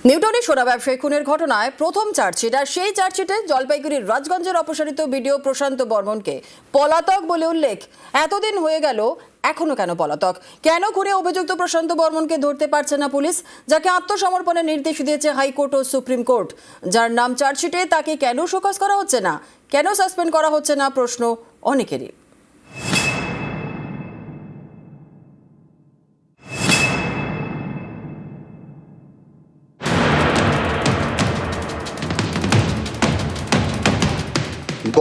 নিউটাউনে সোনা ব্যবসায়ী খুনের ঘটনায় প্রথম চার্জশিট, আর সেই চার্জশিটে জলপাইগুড়ির রাজগঞ্জের অপসারিত বিডিও প্রশান্ত বর্মনকে পলাতক বলে উল্লেখ। এতদিন হয়ে গেল, এখনো কেন পলাতক? কেন খুনে অভিযুক্ত প্রশান্ত বর্মনকে ধরতে পারছে না পুলিশ, যাকে আত্মসমর্পণের নির্দেশ দিয়েছে হাইকোর্ট ও সুপ্রিম কোর্ট? যার নাম চার্জশিটে, তাকে কেন শোকজ করা হচ্ছে না, কেন সাসপেন্ড করা হচ্ছে না, প্রশ্ন অনেকেরই।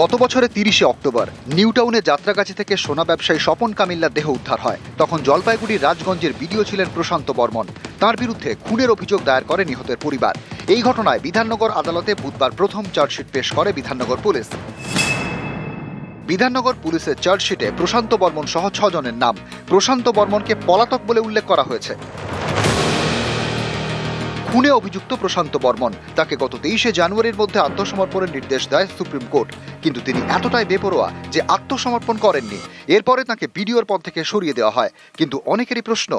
গত বছরের 30শে অক্টোবর নিউটাউনে যাত্রাগাছি থেকে সোনা ব্যবসায়ী স্বপন কামিল্লার দেহ উদ্ধার হয়। তখন জলপাইগুড়ির রাজগঞ্জের বিডিও ছিলেন প্রশান্ত বর্মন। তার বিরুদ্ধে খুনের অভিযোগ দায়ের করে নিহতের পরিবার। এই ঘটনায় বিধাননগর আদালতে বুধবার প্রথম চার্জশিট পেশ করে বিধাননগর পুলিশ। বিধাননগর পুলিশের চার্জশিটে প্রশান্ত বর্মন সহ 6 জনের নাম। প্রশান্ত বর্মনকে পলাতক বলে উল্লেখ করা হয়েছে। খুনে অভিযুক্ত প্রশান্ত বর্মন, তাকে গত 23শে জানুয়ারির মধ্যে আত্মসমর্পণের নির্দেশ দেয় সুপ্রিম কোর্ট। কিন্তু তিনি এতটাই বেপরোয়া যে আত্মসমর্পণ করেননি। এরপরে তাকে বিডিওর পদ থেকে সরিয়ে দেওয়া হয়। কিন্তু অনেকেরই প্রশ্ন,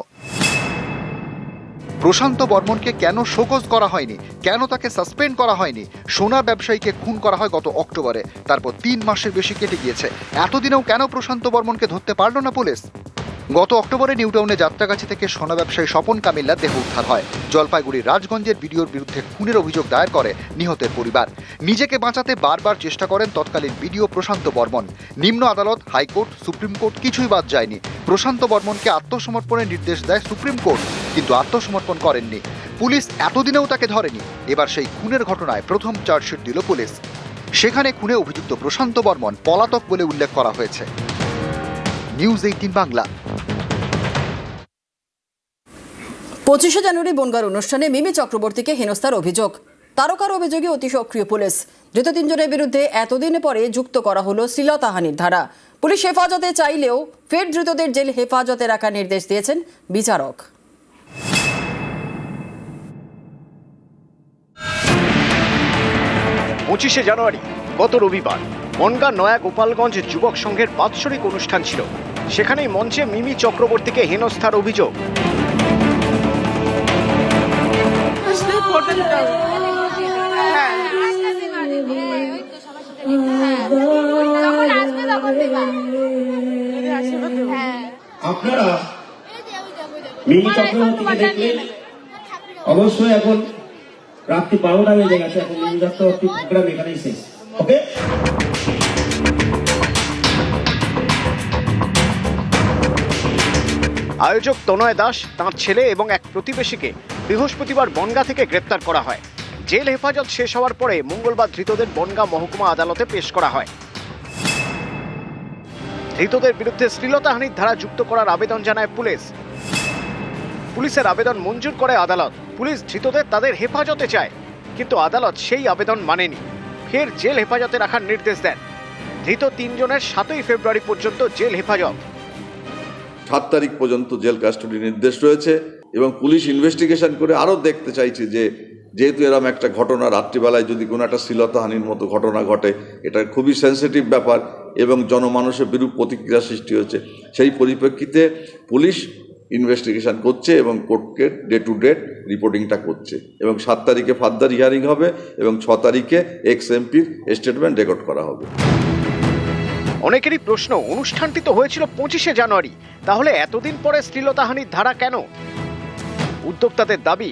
প্রশান্ত বর্মনকে কেন শোকজ করা হয়নি, কেন তাকে সাসপেন্ড করা হয়নি? সোনা ব্যবসায়ীকে খুন করা হয় গত অক্টোবরে, তারপর 3 মাসের বেশি কেটে গিয়েছে। এতদিনেও কেন প্রশান্ত বর্মনকে ধরতে পারল না পুলিশ? গত অক্টোবরে নিউটাউনে যাত্রাগাছি থেকে সোনা ব্যবসায়ী স্বপন কামিল্লার দেহ উদ্ধার হয়। জলপাইগুড়ির রাজগঞ্জের বিডিওর বিরুদ্ধে খুনের অভিযোগ দায়ের করে নিহতের পরিবার। নিজেকে বাঁচাতে বারবার চেষ্টা করেন তৎকালীন বিডিও প্রশান্ত বর্মন। নিম্ন আদালত, হাইকোর্ট, সুপ্রিম কোর্ট কিছুই বাদ যায়নি। প্রশান্ত বর্মনকে আত্মসমর্পণের নির্দেশ দেয় সুপ্রিম কোর্ট, কিন্তু আত্মসমর্পণ করেননি পুলিশ। এতদিনেও তাকে ধরেনি। এবার সেই খুনের ঘটনায় প্রথম চার্জশিট দিল পুলিশ। সেখানে খুনে অভিযুক্ত প্রশান্ত বর্মন পলাতক বলে উল্লেখ করা হয়েছে। নিউজ 18 বাংলা। 25শে জানুয়ারি বনগাঁর অনুষ্ঠানে মিমি চক্রবর্তীকে হেনস্থার অভিযোগ। তারকার অভিযোগে অতি সক্রিয় পুলিশ। ধৃত 3 জনের বিরুদ্ধে এতদিন পরে যুক্ত করা হলো শ্লীলতাহানির ধারা। পুলিশ হেফাজতে চাইলেও ফের ধৃতদের জেল হেফাজতে রাখার নির্দেশ দিয়েছেন বিচারক। 25শে জানুয়ারি গত রবিবার বনগাঁ নয়া গোপালগঞ্জ যুবক সংঘের বাৎসরিক অনুষ্ঠান ছিল। সেখানেই মঞ্চে মিমি চক্রবর্তীকে হেনস্থার অভিযোগ। আপনারা মিমি চক্রবর্তীকে দেখলেন, অবশ্যই এখন রাত্রি 12টা বেজে গেছে। এখন মিমি চক্রবর্তী প্রোগ্রাম এখানেই শেষ। ওকে, আয়োজক তনয় দাস, তাঁর ছেলে এবং এক প্রতিবেশীকে বৃহস্পতিবার বনগাঁ থেকে গ্রেপ্তার করা হয়। জেল হেফাজত শেষ হওয়ার পরে মঙ্গলবার ধৃতদের বনগাঁ মহকুমা আদালতে পেশ করা হয়। ধৃতদের বিরুদ্ধে শ্লীলতাহানির ধারা যুক্ত করার আবেদন জানায় পুলিশ। পুলিশের আবেদন মঞ্জুর করে আদালত। পুলিশ ধৃতদের তাদের হেফাজতে চায়, কিন্তু আদালত সেই আবেদন মানেনি। ফের জেল হেফাজতে রাখার নির্দেশ দেন। ধৃত 3 জনের 7ই ফেব্রুয়ারি পর্যন্ত জেল হেফাজত। 7 তারিখ পর্যন্ত জেল কাস্টডি নির্দেশ রয়েছে এবং পুলিশ ইনভেস্টিগেশন করে আরও দেখতে চাইছে যে যেহেতু এরকম একটা ঘটনা রাত্রিবেলায় যদি কোনো একটা শ্লীলতাহানির মতো ঘটনা ঘটে, এটা খুবই সেন্সিটিভ ব্যাপার এবং জনমানুষের বিরূপ প্রতিক্রিয়া সৃষ্টি হচ্ছে। সেই পরিপ্রেক্ষিতে পুলিশ ইনভেস্টিগেশন করছে এবং কোর্টকে ডে টু ডেট রিপোর্টিংটা করছে এবং 7 তারিখে ফার্দার হিয়ারিং হবে এবং 6 তারিখে এক্স এমপির স্টেটমেন্ট রেকর্ড করা হবে। অনেকেরই প্রশ্ন, অনুষ্ঠানটি তো হয়েছিল 25শে জানুয়ারি, তাহলে এতদিন পরে শ্লীলতাহানির ধারা কেন? উদ্যোক্তাদের দাবি,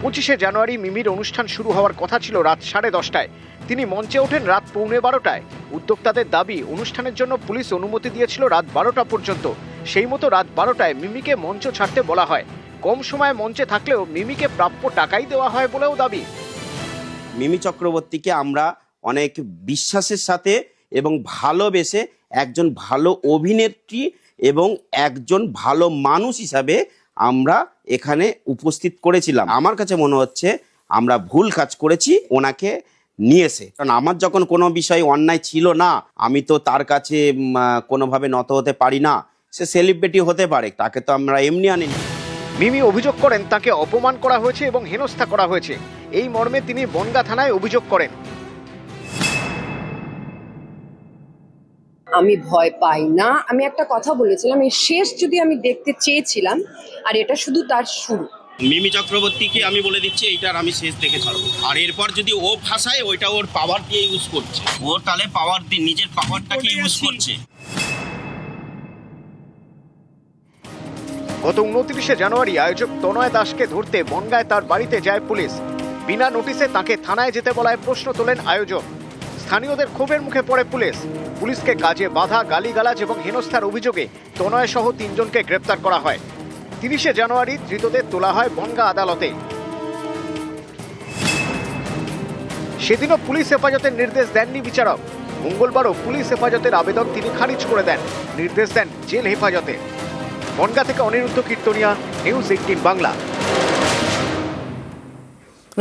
25শে জানুয়ারি মিমির অনুষ্ঠান শুরু হওয়ার কথা ছিল রাত 10:30টায়। তিনি মঞ্চে ওঠেন রাত 11:15টায়। উদ্যোক্তাদের দাবি, অনুষ্ঠানের জন্য পুলিশ অনুমতি দিয়েছিল রাত 12টা পর্যন্ত। সেই মতো রাত 12টায় মিমিকে মঞ্চ ছাড়তে বলা হয়। কম সময়ে মঞ্চে থাকলেও মিমিকে প্রাপ্য টাকাই দেওয়া হয় বলেও দাবি। মিমি চক্রবর্তীকে আমরা অনেক বিশ্বাসের সাথে এবং ভালোবেসে একজন ভালো অভিনেত্রী এবং একজন ভালো মানুষ হিসাবে আমরা এখানে উপস্থিত করেছিলাম। আমার কাছে মনে হচ্ছে আমরা ভুল কাজ করেছি ওনাকে নিয়েছে, কারণ আমার যখন কোনো বিষয় অন্যায় ছিল না, আমি তো তার কাছে কোনোভাবে নত হতে পারি না। সে সেলিব্রিটি হতে পারে, তাকে তো আমরা এমনি আনিনি। মিমি অভিযোগ করেন তাকে অপমান করা হয়েছে এবং হেনস্থা করা হয়েছে। এই মর্মে তিনি বনগাঁ থানায় অভিযোগ করেন। আমি ভয় পাই না। আমি একটা কথা বলেছিলাম, এই শেষ যদি আমি দেখতে চেয়েছিলাম, আর এটা শুধু তার শুরু। মিমি চক্রবর্তীকে আমি বলে দিচ্ছি এইটার আমি শেষ দেখে ছাড়বো। আর এরপর যদি ও ফাঁসায়, ওইটা ওর পাওয়ার দিয়ে ইউজ করছে, ও তাহলে পাওয়ার দিয়ে নিজের পাওয়ারটাকে ইউজ করছে। গত 29শে জানুয়ারি আয়োজক তনয় দাসকে ধরতে বনগাঁয় তার বাড়িতে যায় পুলিশ। বিনা নোটিশে তাকে থানায় যেতে বলায় প্রশ্ন তোলেন আয়োজক। স্থানীয়দের ক্ষোভের মুখে পড়ে পুলিশ। পুলিশকে কাজে বাধা, গালিগালাজ এবং হেনস্থার অভিযোগে তনয় সহ 3 জনকে গ্রেপ্তার করা হয়। 30শে জানুয়ারি ধৃতদের তোলা হয় বনগাঁ আদালতে। সেদিনও পুলিশ হেফাজতের নির্দেশ দেননি বিচারক। মঙ্গলবারও পুলিশ হেফাজতের আবেদন তিনি খারিজ করে দেন, নির্দেশ দেন জেল হেফাজতে। বনগাঁ থেকে অনিরুদ্ধ কীর্তনিয়া, নিউজ 18 বাংলা।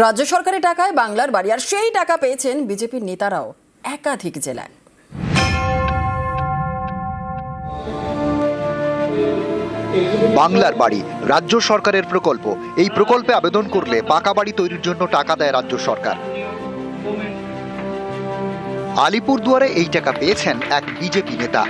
রাজ্য সরকারের টাকায় বাংলার বাড়ি, আর সেই টাকা পেয়েছেন বিজেপির নেতারাও একাধিক জেলায়। বাংলার বাড়ি রাজ্য সরকারের প্রকল্প। এই প্রকল্পে আবেদন করলে পাকা বাড়ি তৈরির জন্য টাকা দেয় রাজ্য সরকার। আলিপুরদুয়ারে এই টাকা পেয়েছেন এক বিজেপি নেতা,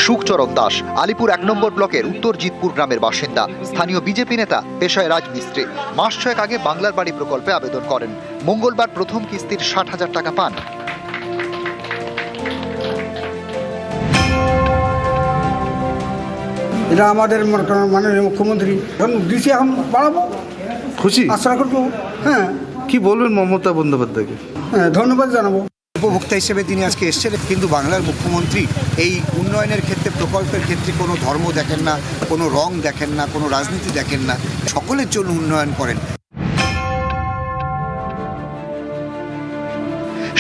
সুখচরণ দাস। আলিপুর 1 নম্বর ব্লকের উত্তর জিতপুর গ্রামের বাসিন্দা। স্থানীয় বিজেপি নেতা, পেশায় রাজমিস্ত্রি। মাস 6 আগে বাংলার বাড়ি প্রকল্পে আবেদন করেন। মঙ্গলবার প্রথম কিস্তির 60,000 টাকা পান। এটা আমাদের মাননীয় মুখ্যমন্ত্রী এখন দিচ্ছে, এখন বাড়াবো, খুশি আশা করবো। হ্যাঁ, কি বলবেন মমতা বন্দ্যোপাধ্যায়কে? হ্যাঁ, ধন্যবাদ জানাবো। উপভোক্তা হিসেবে তিনি আজকে এসেছেন, কিন্তু বাংলার মুখ্যমন্ত্রী এই উন্নয়নের ক্ষেত্রে, প্রকল্পের ক্ষেত্রে কোনো ধর্ম দেখেন না, কোনো রং দেখেন না, কোনো রাজনীতি দেখেন না, সকলের জন্য উন্নয়ন করেন।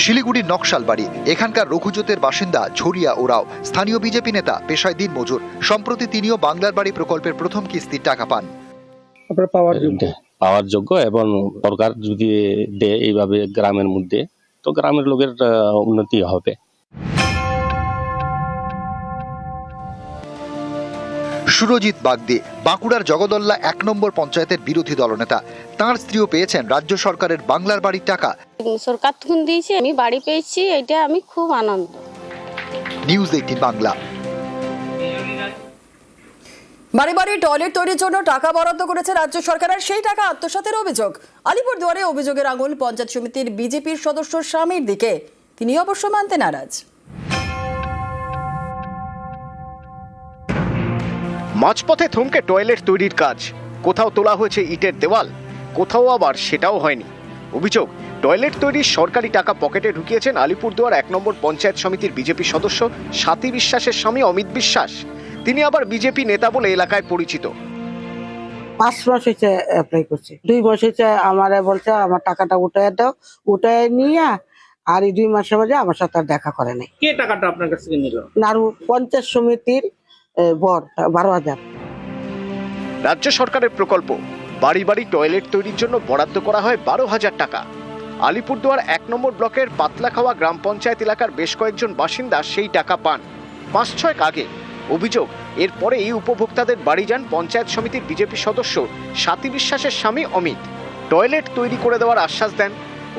শিলিগুড়ির নকশালবাড়ি, এখানকার রঘুজোতের বাসিন্দা ঝরিয়া ওরাও। স্থানীয় বিজেপি নেতা, পেশায় দিনমজুর। সম্প্রতি তিনিও বাংলার বাড়ি প্রকল্পের প্রথম কিস্তির টাকা পান। পাওয়ার যোগ্য এবং সরকার যদি দেয় এইভাবে গ্রামের মধ্যে, তো গ্রামের লোকের উন্নতি হবে। সুরজিৎ বাগদি, বাঁকুড়ার জগদল্লা 1 নম্বর পঞ্চায়েতের বিরোধী দলনেতা। তাঁর স্ত্রীও পেয়েছেন রাজ্য সরকারের বাংলার বাড়ির টাকা। সরকার তখন দিয়েছে, আমি বাড়ি পেয়েছি, এটা আমি খুব আনন্দ। নিউজ 18 বাংলা। বাড়ি বাড়ি টয়লেট তৈরির জন্য টাকা বরাদ্দ করেছে রাজ্য সরকার, আর সেই টাকা আত্মসাতের অভিযোগ। আলিপুরদুয়ারে অভিযোগের আঙুল পঞ্চায়েত সমিতির বিজেপির সদস্য স্বামীর দিকে। তিনি অবশ্য মানতে নারাজ। মাঝপথে থমকে টয়লেট তৈরির কাজ। কোথাও তোলা হয়েছে ইটের দেওয়াল, কোথাও আবার সেটাও হয়নি। অভিযোগ, টয়লেট তৈরির সরকারি টাকা পকেটে ঢুকিয়েছেন আলিপুরদুয়ার 1 নম্বর পঞ্চায়েত সমিতির বিজেপি সদস্য স্বাতী বিশ্বাসের স্বামী অমিত বিশ্বাস। তিনি আবার বিজেপি নেতা বলে এলাকায় পরিচিত। 5 মাস হয়েছে অ্যাপ্লাই করছে, 2 মাস হয়েছে আমার বলছে আমার টাকাটা উঠায় দাও, উঠায় নিয়ে আর এই 2 মাসের মাঝে আমার সাথে আর দেখা করে নাই। কে টাকাটা আপনার কাছ থেকে নিল? নারু পঞ্চায়েত সমিতির বর 12,000। রাজ্য সরকারের প্রকল্প বাড়ি বাড়ি টয়লেট তৈরির জন্য বরাদ্দ করা হয় 12,000 টাকা। আলিপুরদুয়ার 1 নম্বর ব্লকের পাতলাখাওয়া গ্রাম পঞ্চায়েত এলাকার বেশ কয়েকজন বাসিন্দা সেই টাকা পান 5-6 আগে। অভিযোগ, এরপরে এই উপভোক্তাদের বাড়ি যান পঞ্চায়েত সমিতির বিজেপি সদস্য স্বাতী বিশ্বাসের স্বামী অমিত। টয়লেট তৈরি করে দেওয়ার আশ্বাস দেন।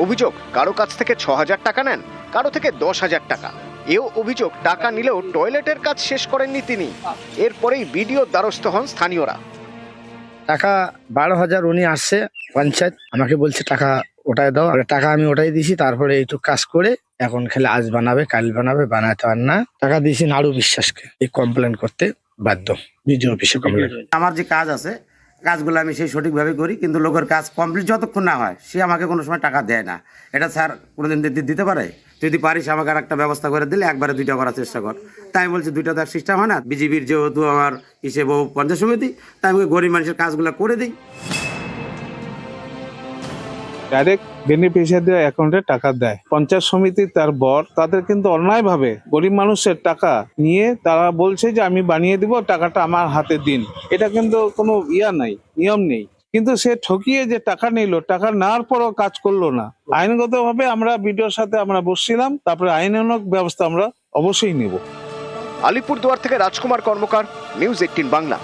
অভিযোগ, কারো কাছ থেকে 6,000 টাকা নেন, কারো থেকে 10,000 টাকা। এও অভিযোগ, টাকা নিলেও টয়লেটের কাজ শেষ করেননি তিনি। এরপরেই বিডিওর দ্বারস্থ হন স্থানীয়রা। টাকা 12,000 উনি আসছে পঞ্চায়েত, আমাকে বলছে টাকা ওটাই দাও। টাকা আমি ওটাই দিছি, তারপরে এইটুকু কাজ করে এখন খেলে আজ বানাবে, কাল বানাবে, বানাতে পার না। টাকা দিয়েছি নাড়ু বিশ্বাসকে, এই কমপ্লেন করতে বাধ্য, বিডিও অফিসে কমপ্লেন। আমার যে কাজ আছে, কাজগুলো আমি সেই সঠিকভাবে করি, কিন্তু লোকের কাজ কমপ্লিট যতক্ষণ না হয় সে আমাকে কোনো সময় টাকা দেয় না। এটা স্যার কোনোদিন দিতে পারে? যদি পারিস আমাকে আর একটা ব্যবস্থা করে দিলে একবারে 2টা করার চেষ্টা কর। তাই বলছি 2টা তো সিস্টেম হয় না। বিজেপির যেহেতু আমার হিসেবে পঞ্চায়েত সমিতি, তাই আমাকে গরিব মানুষের কাজগুলো করে দিই। ডাইরেক্ট বেনিফিশিয়ারিদের অ্যাকাউন্টে টাকা দেয় পঞ্চায়েত সমিতি, তার বর। তাদের কিন্তু অন্যায়ভাবে গরিব মানুষের টাকা নিয়ে তারা বলছে যে আমি বানিয়ে দিব, টাকাটা আমার হাতে দিন। এটা কিন্তু কোনো নাই, নিয়ম নেই। কিন্তু সে ঠকিয়ে যে টাকা নিল, টাকা নেওয়ার পরও কাজ করলো না। আইনগতভাবে আমরা বিডিওর সাথে আমরা বসছিলাম, তারপরে আইনানুগ ব্যবস্থা আমরা অবশ্যই নেব। আলিপুরদুয়ার থেকে রাজকুমার কর্মকার, নিউজ 18 বাংলা।